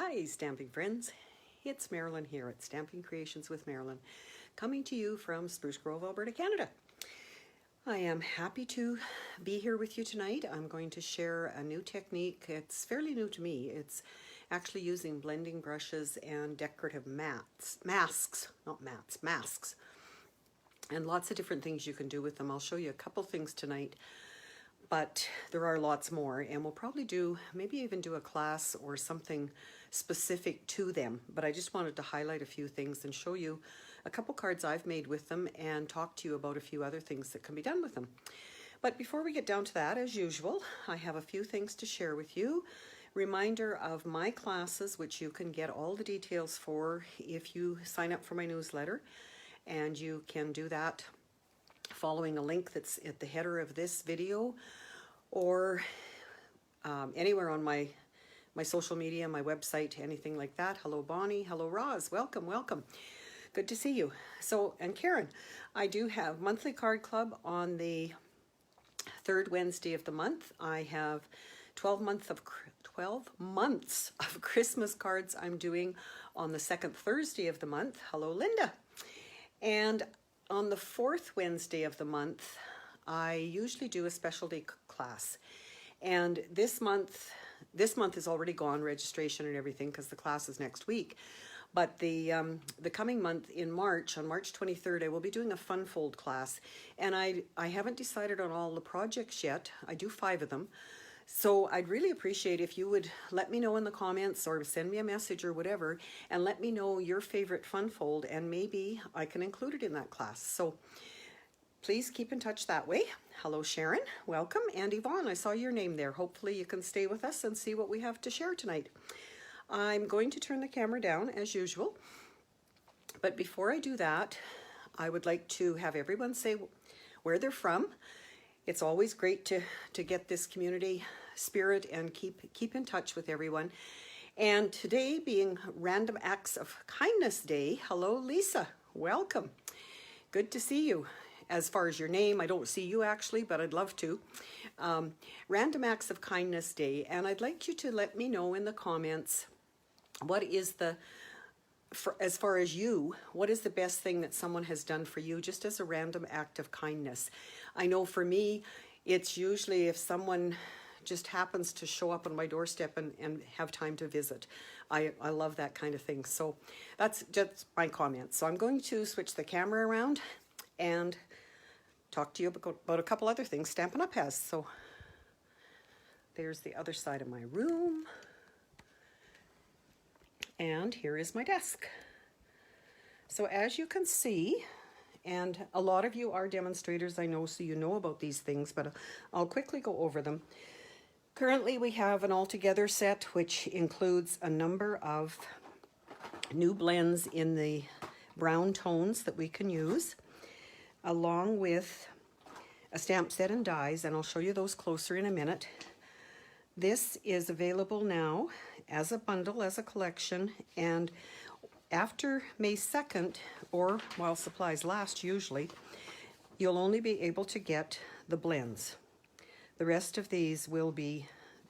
Hi, stamping friends. It's Marilyn here at Stamping Creations with Marilyn, coming to you from Spruce Grove, Alberta, Canada. I am happy to be here with you tonight. I'm going to share a new technique. It's fairly new to me. It's actually using blending brushes and decorative masks, and lots of different things you can do with them. I'll show you a couple things tonight, but there are lots more, and we'll probably maybe even do a class or something specific to them. But I just wanted to highlight a few things and show you a couple cards I've made with them and talk to you about a few other things that can be done with them. But before we get down to that, as usual, I have a few things to share with you. Reminder of my classes, which you can get all the details for if you sign up for my newsletter, and you can do that following a link that's at the header of this video, or anywhere on my social media, my website, anything like that. Hello Bonnie, hello Roz, welcome. Good to see you. So, and Karen, I do have monthly card club on the third Wednesday of the month. I have 12 months of Christmas cards I'm doing on the second Thursday of the month. Hello Linda. And on the fourth Wednesday of the month, I usually do a specialty class. And this month is already gone, registration and everything, because the class is next week. But the coming month in March, on March 23rd, I will be doing a fun fold class. And I haven't decided on all the projects yet. I do 5 of them. So I'd really appreciate if you would let me know in the comments or send me a message or whatever, and let me know your favorite fun fold, and maybe I can include it in that class. So please keep in touch that way. Hello Sharon, welcome. And Yvonne, I saw your name there. Hopefully you can stay with us and see what we have to share tonight. I'm going to turn the camera down as usual. But before I do that, I would like to have everyone say where they're from. It's always great to get this community spirit and keep in touch with everyone. And today being Random Acts of Kindness Day, hello Lisa, welcome. Good to see you. As far as your name, I don't see you actually, but I'd love to. Random Acts of Kindness Day, and I'd like you to let me know in the comments what is as far as you, what is the best thing that someone has done for you, just as a random act of kindness. I know for me, it's usually if someone just happens to show up on my doorstep and have time to visit. I love that kind of thing. So that's just my comment. So I'm going to switch the camera around and talk to you about a couple other things Stampin' Up has. So there's the other side of my room. And here is my desk. So as you can see, and a lot of you are demonstrators, I know, so you know about these things, but I'll quickly go over them. Currently we have an altogether set which includes a number of new blends in the brown tones that we can use, along with a stamp set and dies, and I'll show you those closer in a minute. This is available now as a bundle, as a collection, and after May 2nd, or while supplies last usually, you'll only be able to get the blends. The rest of these will be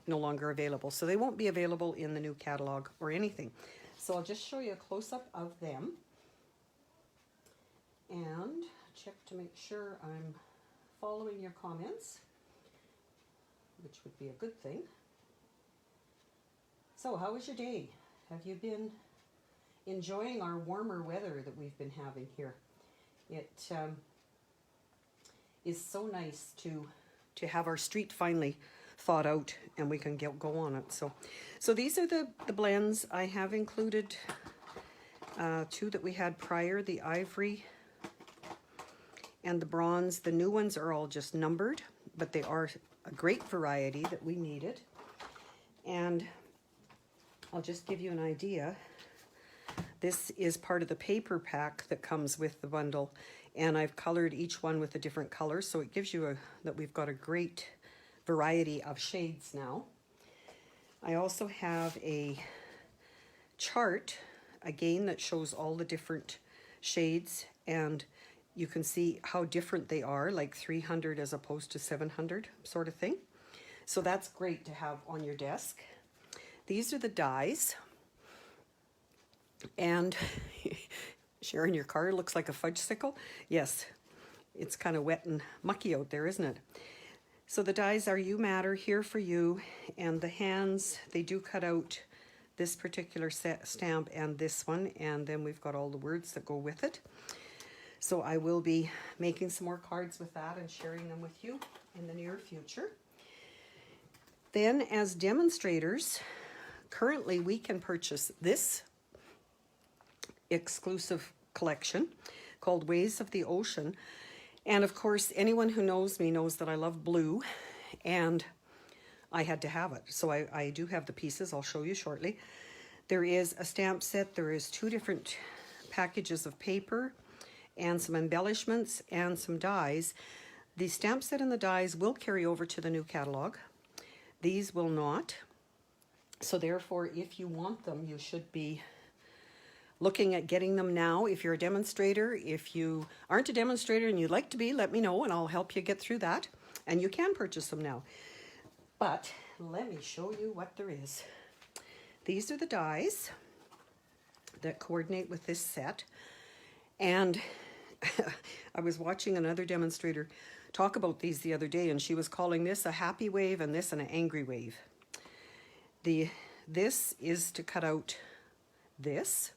no longer available, so they won't be available in the new catalog or anything. So I'll just show you a close-up of them and check to make sure I'm following your comments, which would be a good thing. So how was your day? Have you been enjoying our warmer weather that we've been having here? It is so nice to have our street finally thawed out and we can go on it. So these are the blends. I have included 2 that we had prior, the ivory and the bronze. The new ones are all just numbered, but they are a great variety that we needed. And I'll just give you an idea. This is part of the paper pack that comes with the bundle, and I've colored each one with a different color, so it gives you that we've got a great variety of shades now. I also have a chart, again, that shows all the different shades, and you can see how different they are, like 300 as opposed to 700 sort of thing. So that's great to have on your desk. These are the dies. And Sharon, your car looks like a fudgesicle. Yes, it's kind of wet and mucky out there, isn't it? So the dies are You Matter, Here for You, and the hands, they do cut out this particular stamp and this one, and then we've got all the words that go with it. So I will be making some more cards with that and sharing them with you in the near future. Then as demonstrators, currently we can purchase this exclusive collection called Waves of the Ocean. And of course, anyone who knows me knows that I love blue, and I had to have it. So I do have the pieces, I'll show you shortly. There is a stamp set, there is 2 different packages of paper, and some embellishments, and some dies. The stamp set and the dies will carry over to the new catalog. These will not. So therefore, if you want them, you should be looking at getting them now. If you're a demonstrator, if you aren't a demonstrator and you'd like to be, let me know and I'll help you get through that. And you can purchase them now. But let me show you what there is. These are the dies that coordinate with this set. And I was watching another demonstrator talk about these the other day, and she was calling this a happy wave and this an angry wave. This is to cut out this.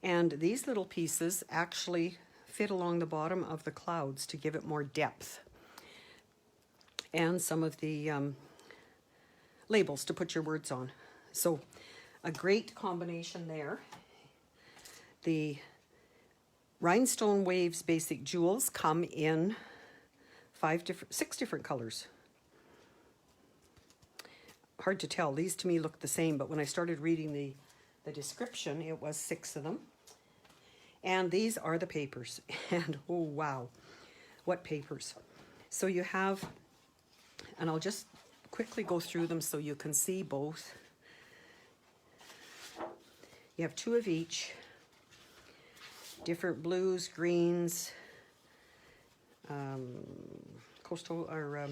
And these little pieces actually fit along the bottom of the clouds to give it more depth. And some of the labels to put your words on. So a great combination there. The Rhinestone Waves Basic Jewels come in 6 different colors. Hard to tell. These to me look the same, but when I started reading the description, it was 6 of them. And these are the papers. And oh wow, what papers. So you have, and I'll just quickly go through them so you can see both. You have 2 of each. Different blues, greens, coastal or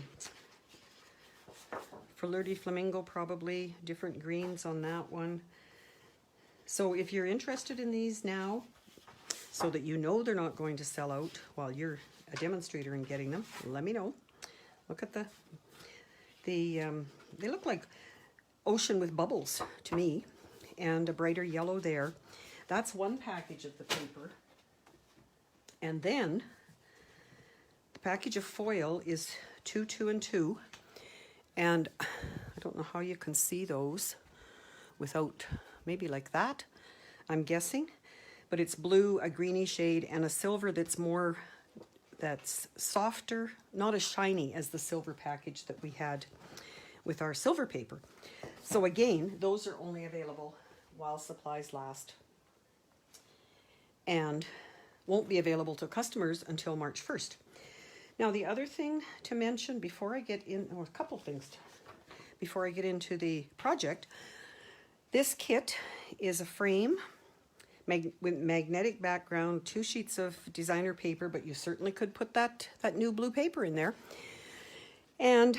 Fleur de Flamingo probably, different greens on that one. So if you're interested in these now, so that you know they're not going to sell out while you're a demonstrator and getting them, let me know. Look at they look like ocean with bubbles to me, and a brighter yellow there. That's one package of the paper. And then the package of foil is 2, 2, and 2. And I don't know how you can see those without, maybe like that, I'm guessing. But it's blue, a greeny shade, and a silver that's softer, not as shiny as the silver package that we had with our silver paper. So again, those are only available while supplies last, and won't be available to customers until March 1st. Now the other thing to mention before I get in, or a couple things before I get into the project, this kit is a frame with magnetic background, 2 sheets of designer paper, but you certainly could put that new blue paper in there. And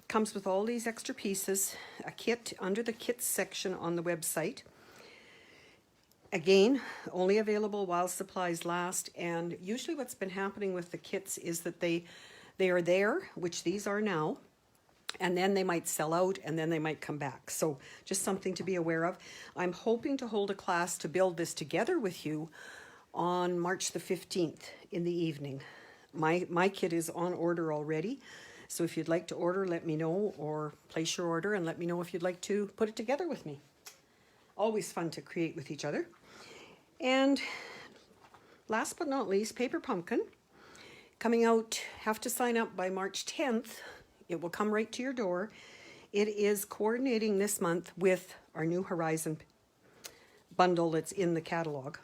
comes with all these extra pieces, a kit under the kits section on the website. Again, only available while supplies last, and usually what's been happening with the kits is that they are there, which these are now, and then they might sell out and then they might come back. So just something to be aware of. I'm hoping to hold a class to build this together with you on March the 15th in the evening. My kit is on order already, so if you'd like to order, let me know, or place your order and let me know if you'd like to put it together with me. Always fun to create with each other. And last but not least, Paper Pumpkin. Coming out, have to sign up by March 10th. It will come right to your door. It is coordinating this month with our New Horizon bundle that's in the catalog.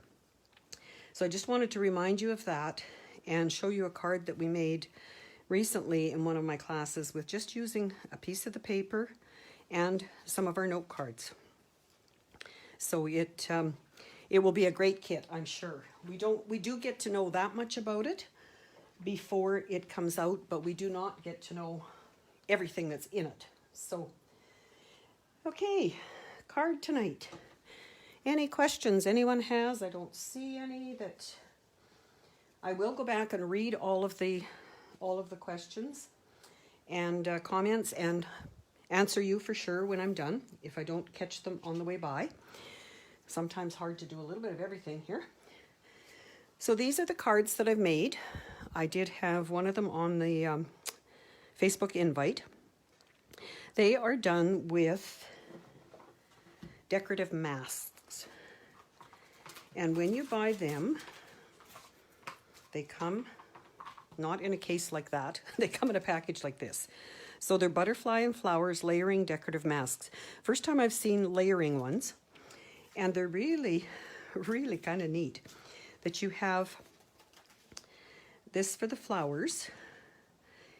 So I just wanted to remind you of that and show you a card that we made recently in one of my classes with just using a piece of the paper and some of our note cards. So it will be a great kit, I'm sure. We do get to know that much about it before it comes out, but we do not get to know everything that's in it. So, okay, card tonight. Any questions anyone has? I don't see any that... I will go back and read all of the questions and comments and answer you for sure when I'm done, if I don't catch them on the way by. Sometimes hard to do a little bit of everything here. So these are the cards that I've made. I did have one of them on the Facebook invite. They are done with Decorative Masks. And when you buy them, they come not in a case like that. They come in a package like this. So they're butterfly and flowers layering decorative masks. First time I've seen layering ones. And they're really, really kind of neat. That you have this for the flowers.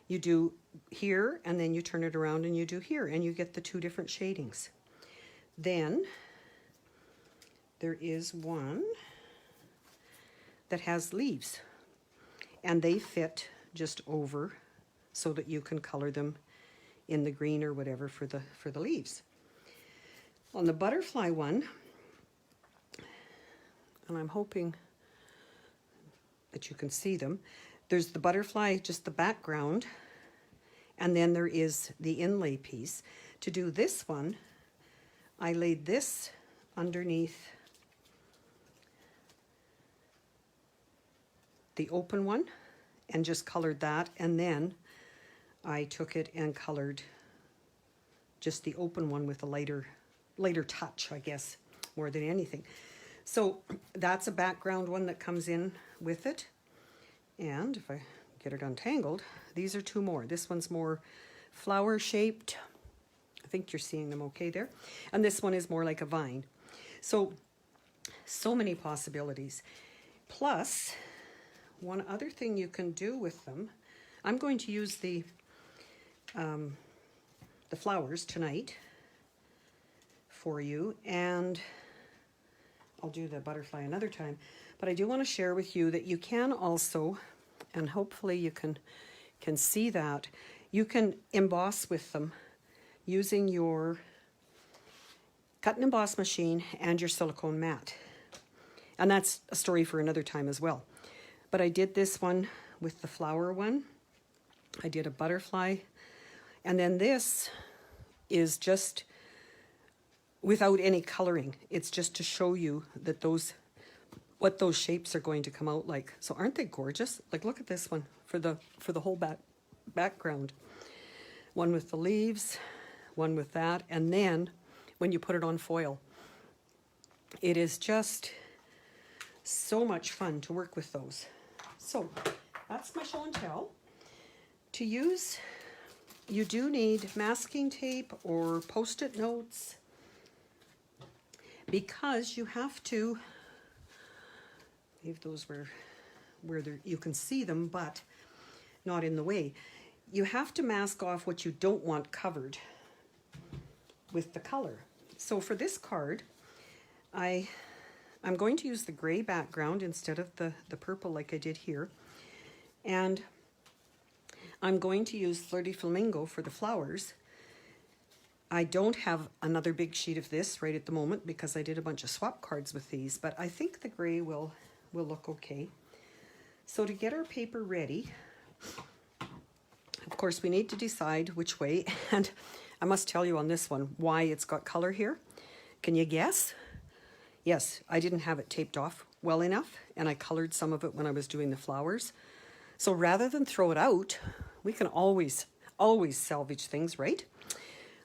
You do here, and then you turn it around and you do here, and you get the two different shadings. Then there is one that has leaves, and they fit just over so that you can color them in the green or whatever for the leaves. On the butterfly one, and I'm hoping that you can see them, there's the butterfly, just the background, and then there is the inlay piece. To do this one, I laid this underneath the open one and just colored that, and then I took it and colored just the open one with a lighter touch, I guess, more than anything. So that's a background one that comes in with it. And if I get it untangled, these are two more. This one's more flower shaped. I think you're seeing them okay there. And this one is more like a vine. So many possibilities. Plus, one other thing you can do with them, I'm going to use the flowers tonight for you, and I'll do the butterfly another time. But I do want to share with you that you can also, and hopefully you can see that, you can emboss with them using your cut and emboss machine and your silicone mat. And that's a story for another time as well. But I did this one with the flower one. I did a butterfly. And then this is just without any coloring. It's just to show you that what those shapes are going to come out like. So aren't they gorgeous? Like, look at this one for the whole background. One with the leaves, one with that, and then when you put it on foil, it is just so much fun to work with those. So that's my show and tell. To use, you do need masking tape or Post-it notes, because you have to leave those where you can see them, but not in the way. You have to mask off what you don't want covered with the color. So for this card, I'm going to use the gray background instead of the purple like I did here. And I'm going to use Flirty Flamingo for the flowers. I don't have another big sheet of this right at the moment because I did a bunch of swap cards with these, but I think the gray will look okay. So to get our paper ready, of course we need to decide which way, and I must tell you on this one why it's got color here. Can you guess? Yes, I didn't have it taped off well enough, and I colored some of it when I was doing the flowers. So rather than throw it out, we can always salvage things, right?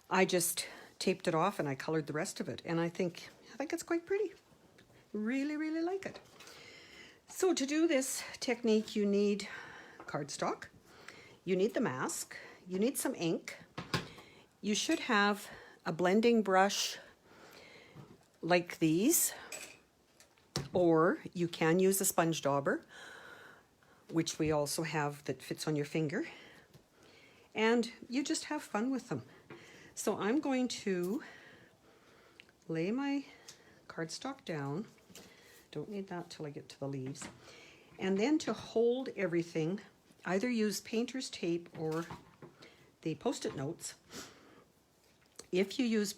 I just taped it off and I colored the rest of it, and I think it's quite pretty. Really, really like it. So to do this technique, you need cardstock, you need the mask, you need some ink. You should have a blending brush like these, or you can use a sponge dauber, which we also have that fits on your finger, and you just have fun with them. So I'm going to lay my cardstock down. Don't need that till I get to the leaves. And then to hold everything, either use painter's tape or the Post-it notes. If you use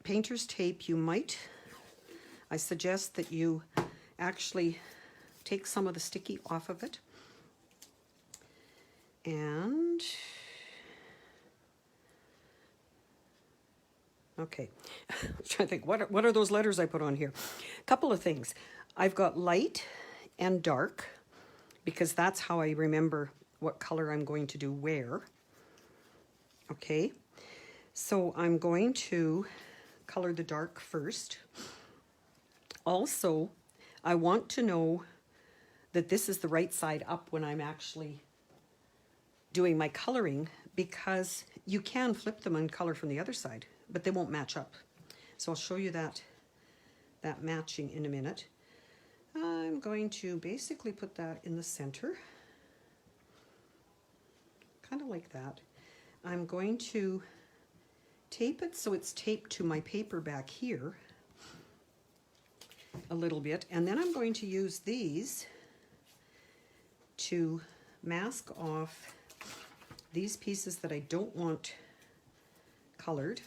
painter's tape, you might I suggest that you actually take some of the sticky off of it. And okay, I'm trying to think, what are those letters I put on here? A couple of things. I've got light and dark, because that's how I remember what color I'm going to do where. Okay, so I'm going to color the dark first. Also, I want to know that this is the right side up when I'm actually doing my coloring, because you can flip them and color from the other side, but they won't match up. So I'll show you that matching in a minute. I'm going to basically put that in the center, kind of like that. I'm going to tape it so it's taped to my paper back here a little bit, and then I'm going to use these to mask off these pieces that I don't want colored,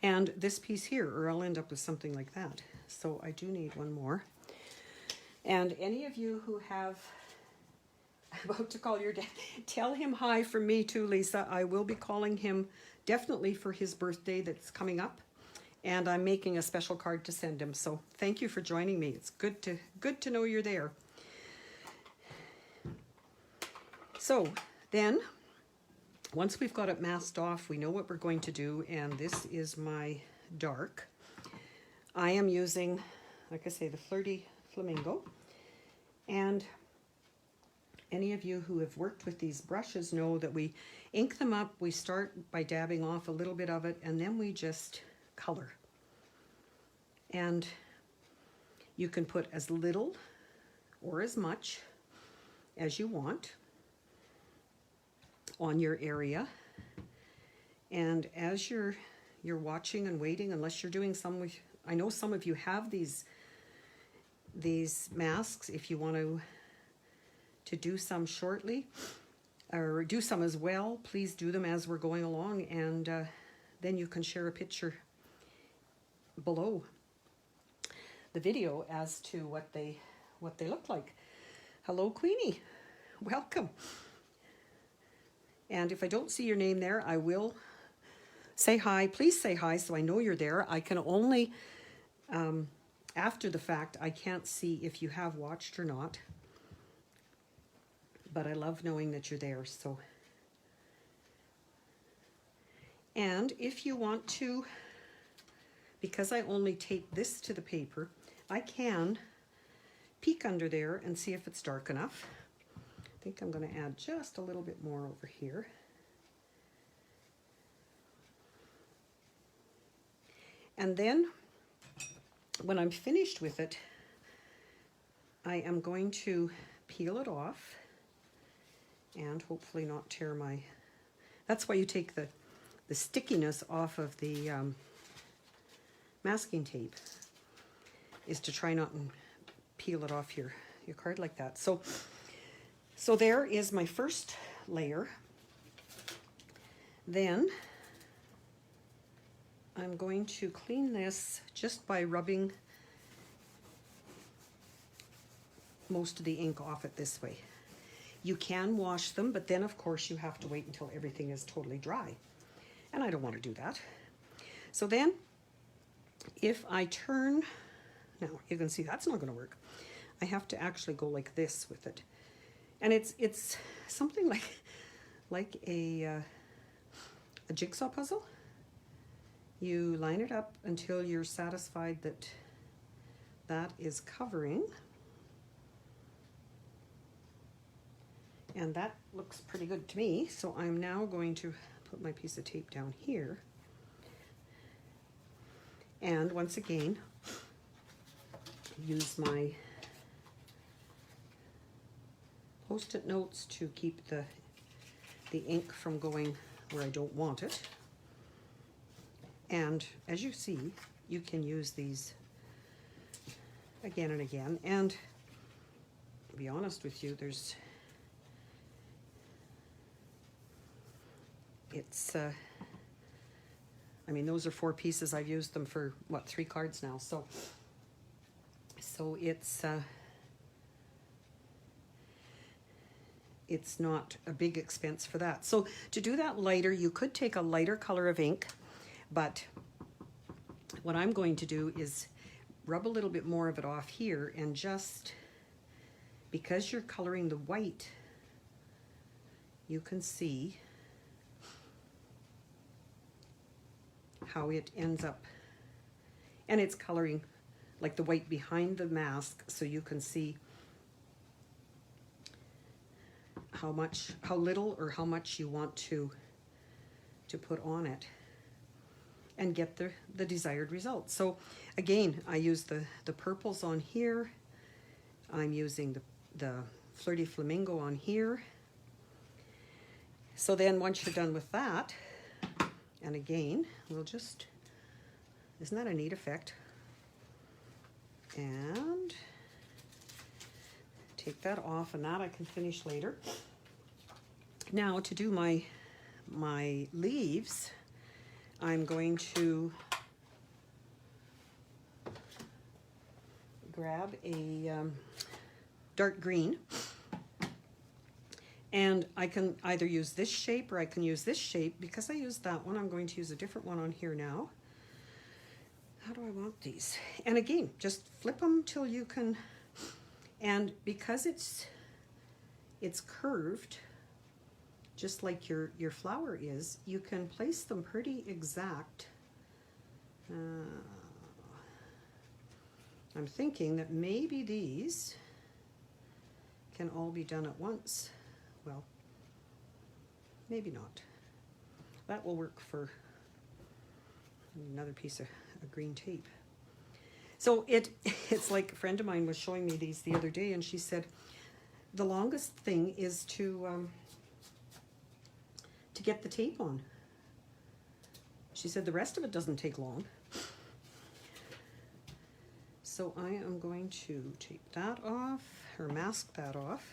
and this piece here, or I'll end up with something like that. So I do need one more. And any of you who have, I'm about to call your dad, tell him hi from me too, Lisa. I will be calling him definitely for his birthday that's coming up, and I'm making a special card to send him. So thank you for joining me. It's good to know you're there. So then, once we've got it masked off, we know what we're going to do, and this is my dark. I am using, like I say, the Flirty Flamingo, and any of you who have worked with these brushes know that we ink them up. We start by dabbing off a little bit of it, and then we just color. And you can put as little or as much as you want on your area. And as you're watching and waiting, unless you're doing some with, I know some of you have these masks. If you want to do some shortly, or do some as well, please do them as we're going along, and then you can share a picture below the video as to what they look like. Hello, Queenie, welcome. And if I don't see your name there, I will say hi. Please say hi so I know you're there. I can only, after the fact, I can't see if you have watched or not. But I love knowing that you're there. So, and if you want to, because I only tape this to the paper, I can peek under there and see if it's dark enough. I think I'm going to add just a little bit more over here. And then when I'm finished with it, I am going to peel it off and hopefully not tear my, that's why you take the stickiness off of the masking tape, is to try not and peel it off your card like that. So there is my first layer. Then I'm going to clean this just by rubbing most of the ink off it this way. You can wash them, but then of course you have to wait until everything is totally dry. And I don't want to do that. So then, if I turn, now you can see that's not going to work. I have to actually go like this with it. And it's something like a jigsaw puzzle. You line it up until you're satisfied that that is covering. And that looks pretty good to me. So I'm now going to put my piece of tape down here. And once again, use my Post-it notes to keep the ink from going where I don't want it. And as you see, you can use these again and again. And to be honest with you, I mean, those are 4 pieces. I've used them for, what, 3 cards now. So it's not a big expense for that. So to do that lighter, you could take a lighter color of ink, but what I'm going to do is rub a little bit more of it off here, and just because you're coloring the white, you can see how it ends up, and it's coloring like the white behind the mask, so you can see how little or how much you want to put on it and get the desired result. So again, I use the purples on here. I'm using the Flirty Flamingo on here. So then once you're done with that, and again, we'll just, isn't that a neat effect? And take that off, and that I can finish later. Now to do my leaves, I'm going to grab a dark green, and I can either use this shape or I can use this shape. Because I used that one, I'm going to use a different one on here now. How do I want these? And again, just flip them till you can, and because it's curved, just like your flower is, you can place them pretty exact. I'm thinking that maybe these can all be done at once. Well, maybe not. That will work for another piece of green tape. So it's like a friend of mine was showing me these the other day, and she said the longest thing is to get the tape on. She said the rest of it doesn't take long. So I am going to tape that off, or mask that off.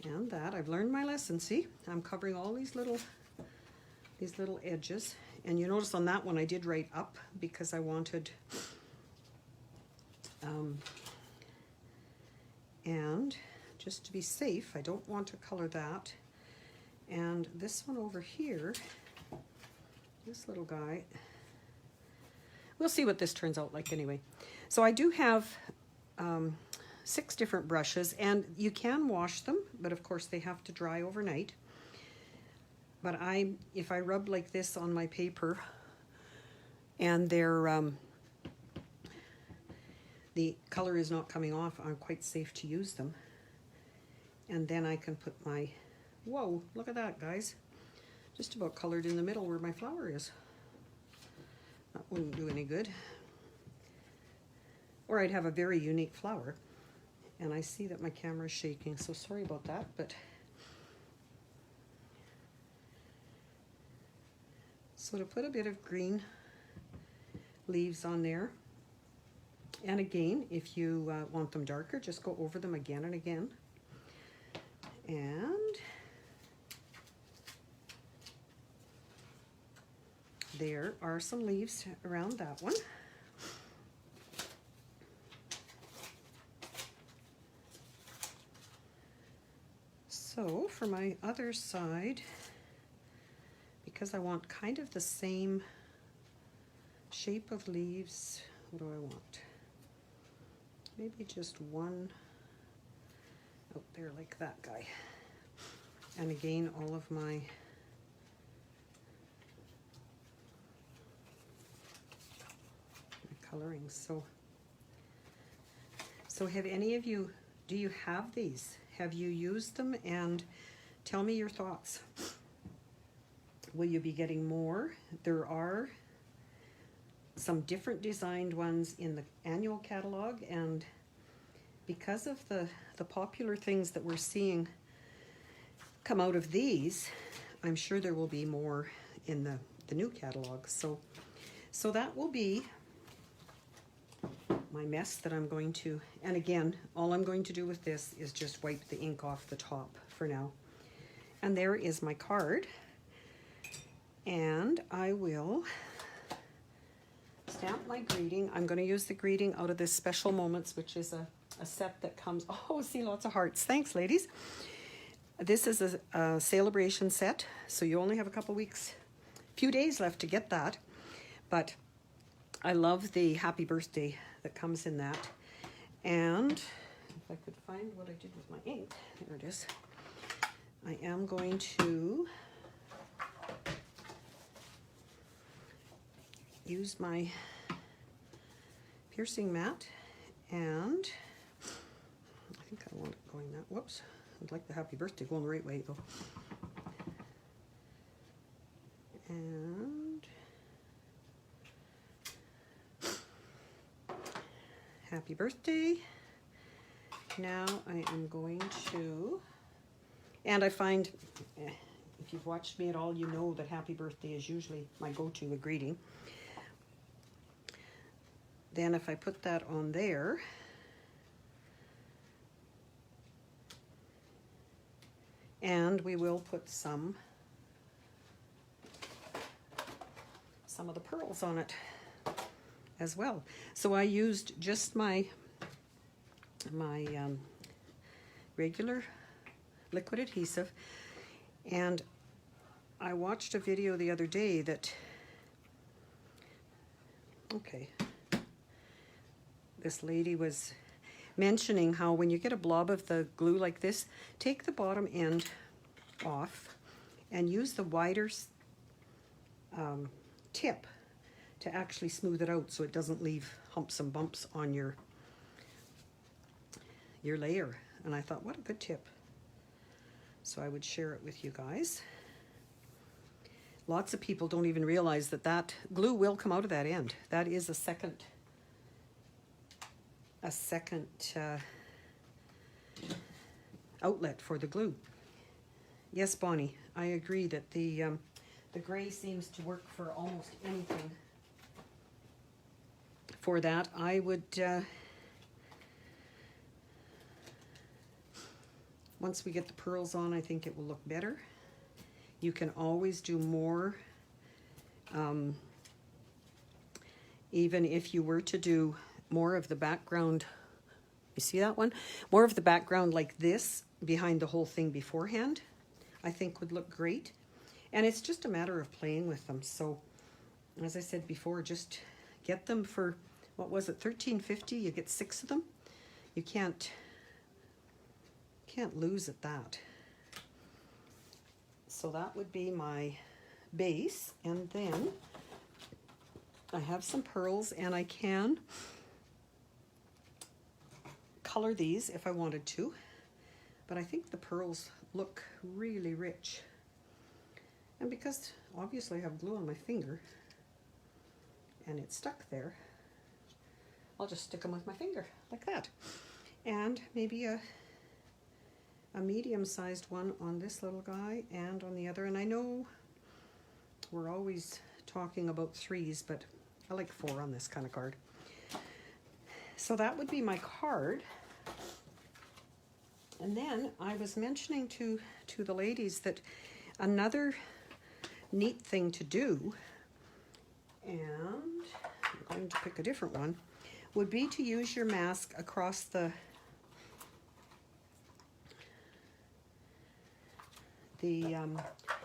And that, I've learned my lesson. See, I'm covering all these little edges. And you notice on that one I did write up because I wanted, and just to be safe, I don't want to color that. And this one over here, this little guy, we'll see what this turns out like anyway. So I do have 6 different brushes, and you can wash them, but of course they have to dry overnight. But if I rub like this on my paper, and the color is not coming off, I'm quite safe to use them. And then I can put my, whoa, look at that, guys. Just about colored in the middle where my flower is. That wouldn't do any good. Or I'd have a very unique flower. And I see that my camera is shaking, so sorry about that, but so to put a bit of green leaves on there, and again, if you want them darker, just go over them again and again. And there are some leaves around that one. So for my other side, because I want kind of the same shape of leaves, what do I want? Maybe just one out there like that guy. And again, all of my coloring. So have any of you, do you have these? Have you used them? And tell me your thoughts. Will you be getting more? There are some different designed ones in the annual catalog, and because of the popular things that we're seeing come out of these, I'm sure there will be more in the new catalog. So that will be my mess that I'm going to, and again, all I'm going to do with this is just wipe the ink off the top for now. And there is my card. And I will stamp my greeting. I'm going to use the greeting out of this Special Moments, which is a set that comes, oh, see, lots of hearts. Thanks, ladies. This is a Sale-A-Bration set, so you only have a couple weeks, few days left to get that. But I love the happy birthday that comes in that. And if I could find what I did with my ink, there it is. I am going to use my piercing mat, and I think I want it going that, whoops, I'd like the happy birthday going the right way though. And happy birthday. Now I am going to, and I find, if you've watched me at all, you know that happy birthday is usually my go-to greeting. Then if I put that on there, and we will put some of the pearls on it as well. So I used just my regular liquid adhesive, and I watched a video the other day that, okay, this lady was mentioning how when you get a blob of the glue like this, take the bottom end off and use the wider tip to actually smooth it out so it doesn't leave humps and bumps on your layer. And I thought, what a good tip. So I would share it with you guys. Lots of people don't even realize that that glue will come out of that end. That is a second outlet for the glue. Yes, Bonnie, I agree that the gray seems to work for almost anything. For that, I would, once we get the pearls on, I think it will look better. You can always do more, even if you were to do more of the background, you see that one? More of the background like this behind the whole thing beforehand, I think would look great. And it's just a matter of playing with them. So, as I said before, just get them for, what was it, $13.50? You get 6 of them. You can't lose at that. So that would be my base, and then I have some pearls, and I can color these if I wanted to, but I think the pearls look really rich. And because obviously I have glue on my finger and it's stuck there, I'll just stick them with my finger like that. And maybe a medium-sized one on this little guy and on the other. And I know we're always talking about 3s, but I like 4 on this kind of card. So that would be my card. And then I was mentioning to the ladies that another neat thing to do, and I'm going to pick a different one, would be to use your mask across the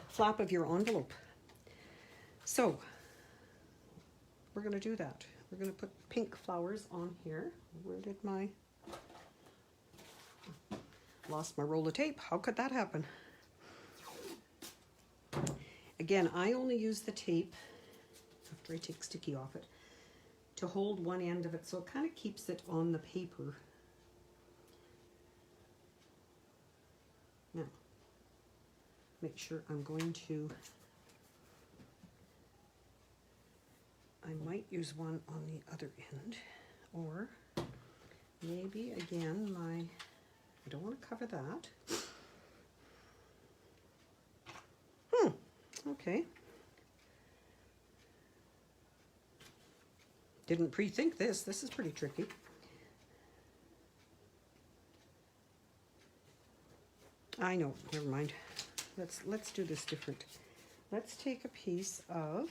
flap of your envelope. So we're going to do that. We're going to put pink flowers on here. Where did my... Lost my roll of tape. How could that happen? Again, I only use the tape, after I take sticky off it, to hold one end of it, so it kind of keeps it on the paper. Now, make sure I'm going to... I might use one on the other end, or maybe again I don't want to cover that. Okay. Didn't pre-think this. This is pretty tricky. I know, never mind. Let's do this different. let's take a piece of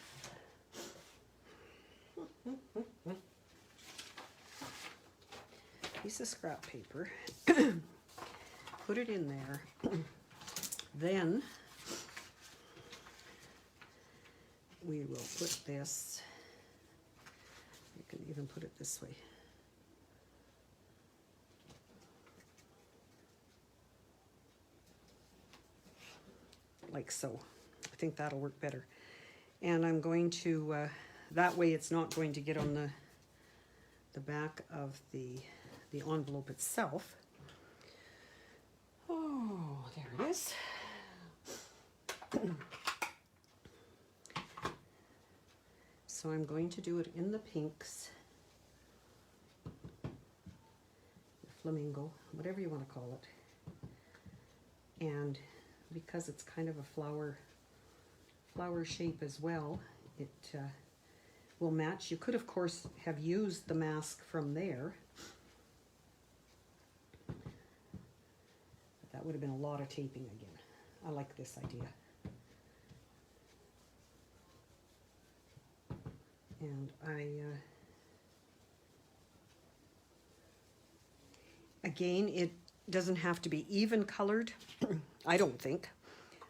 scrap paper, put it in there, then we will put this, you can even put it this way. Like so. I think that'll work better. And I'm going to, that way it's not going to get on the back of the envelope itself. Oh, there it is. So I'm going to do it in the pinks, the flamingo, whatever you want to call it. And because it's kind of a flower shape as well, it will match. You could, of course, have used the mask from there. But that would have been a lot of taping again. I like this idea. And again, it doesn't have to be even colored. I don't think.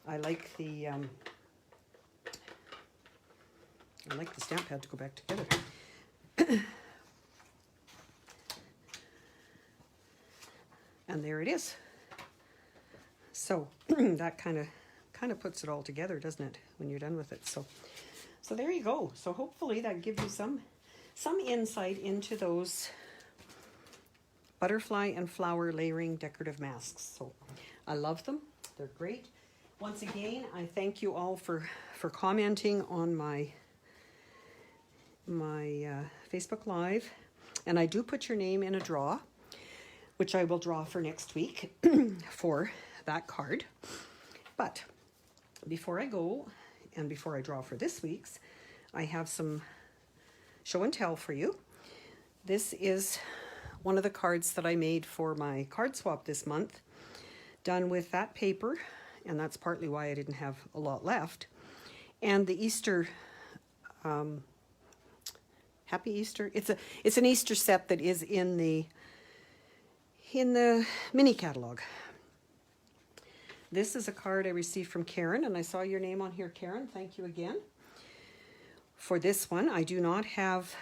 I like the stamp pad to go back together. And there it is. So that kind of puts it all together, doesn't it, when you're done with it? So there you go. So hopefully that gives you some insight into those butterfly and flower layering decorative masks. So I love them. They're great. Once again, I thank you all for commenting on my Facebook Live. And I do put your name in a draw, which I will draw for next week for that card. But before I go, and before I draw for this week's, I have some show and tell for you. This is one of the cards that I made for my card swap this month, done with that paper, and that's partly why I didn't have a lot left. And the Easter, Happy Easter. It's an Easter set that is in the mini catalog. This is a card I received from Karen, and I saw your name on here, Karen. Thank you again. For this one, I do not have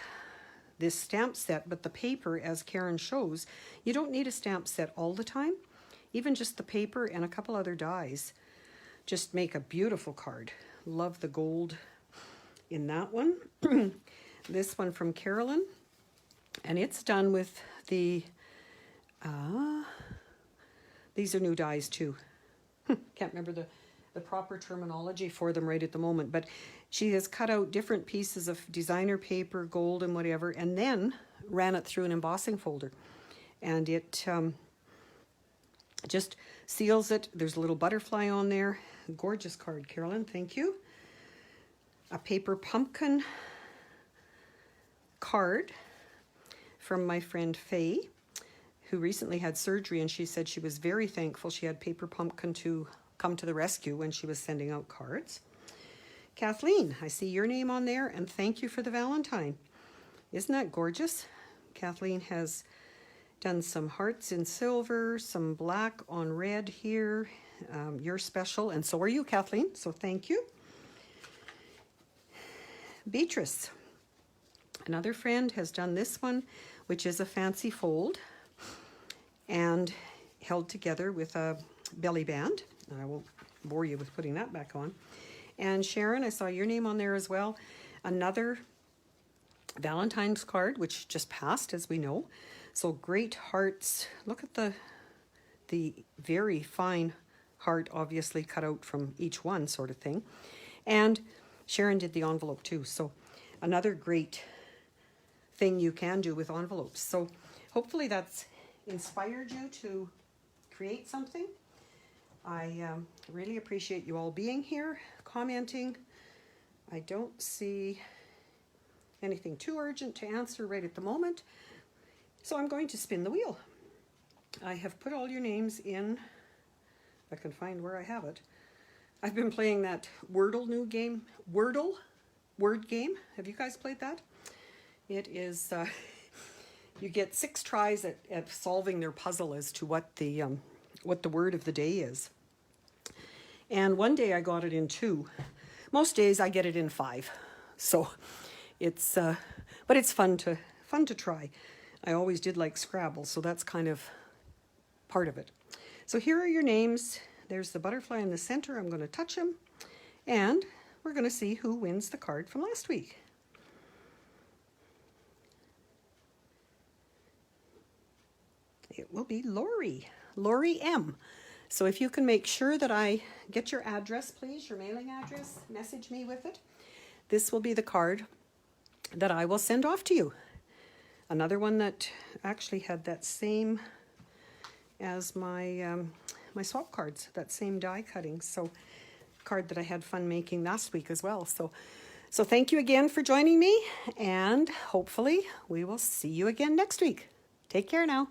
this stamp set, but the paper, as Karen shows, you don't need a stamp set all the time. Even just the paper and a couple other dies just make a beautiful card. Love the gold in that one. This one from Carolyn, and it's done with the, these are new dies too. Can't remember the proper terminology for them right at the moment, but she has cut out different pieces of designer paper, gold and whatever, and then ran it through an embossing folder. And it just seals it. There's a little butterfly on there. Gorgeous card, Carolyn, thank you. A paper pumpkin card from my friend Faye, who recently had surgery, and she said she was very thankful she had Paper Pumpkin to come to the rescue when she was sending out cards. Kathleen, I see your name on there, and thank you for the Valentine. Isn't that gorgeous? Kathleen has done some hearts in silver, some black on red here. You're special, and so are you, Kathleen, so thank you. Beatrice, another friend, has done this one, which is a fancy fold and held together with a belly band. I won't bore you with putting that back on. And Sharon, I saw your name on there as well. Another Valentine's card, which just passed, as we know. So great hearts. Look at the very fine heart, obviously cut out from each one, sort of thing. And Sharon did the envelope too. So another great thing you can do with envelopes. So hopefully that's inspired you to create something. I really appreciate you all being here, commenting. I don't see anything too urgent to answer right at the moment, so I'm going to spin the wheel. I have put all your names in, if I can find where I have it, I've been playing that Wordle new game, Wordle word game. Have you guys played that? It is, you get 6 tries at solving their puzzle as to what the word of the day is. And one day I got it in 2. Most days I get it in 5. So it's, but it's fun to try. I always did like Scrabble, so that's kind of part of it. So here are your names. There's the butterfly in the center. I'm going to touch him. And we're going to see who wins the card from last week. It will be Lori M. So if you can make sure that I get your address, please, your mailing address, message me with it. This will be the card that I will send off to you. Another one that actually had that same as my my swap cards, that same die cutting. So card that I had fun making last week as well. So thank you again for joining me, and hopefully we will see you again next week. Take care now.